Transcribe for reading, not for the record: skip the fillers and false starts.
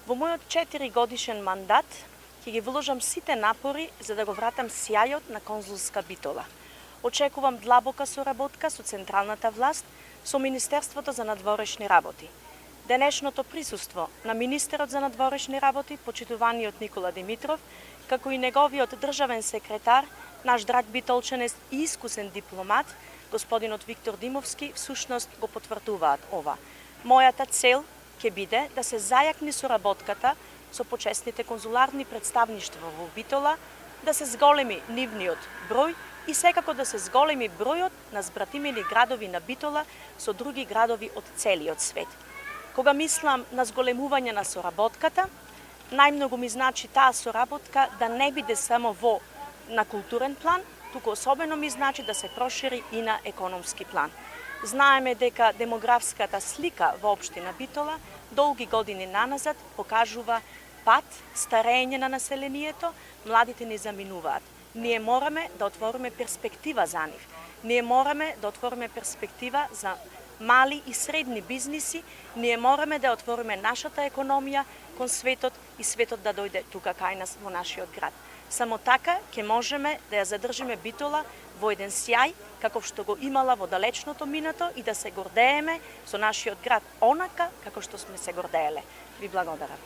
Во мојот 4-годишен мандат ќе ги вложам сите напори за да го вратам сјајот на конзулска Битола. Очекувам длабока соработка со централната власт, со Министерството за надворешни работи. Денешното присуство на министерот за надворешни работи, почитуваниот Никола Димитров, како и неговиот државен секретар, наш драг битолчанец и искусен дипломат, господинот Виктор Димовски, всушност го потврдуваат ова. Мојата цел ќе биде да се зајакни соработката со почесните конзуларни представништва во Битола, да се зголеми нивниот број и секако да се зголеми бројот на збратимени градови на Битола со други градови од целиот свет. Кога мислам на зголемување на соработката, најмногу ми значи таа соработка да не биде само на културен план, туку особено ми значи да се прошири и на економски план. Знаеме дека демографската слика во општина Битола долги години наназад покажува пат, старење на населението, младите ни заминуваат. Ние мораме да отвориме перспектива за нив. Ние мораме да отвориме перспектива за мали и средни бизниси, ние мораме да отвориме нашата економија кон светот и светот да дојде тука кај нас во нашиот град. Само така ќе можеме да ја задржиме Битола во еден сјај, како што го имала во далечното минато и да се гордееме со нашиот град онака како што сме се гордееле. Ви благодарам.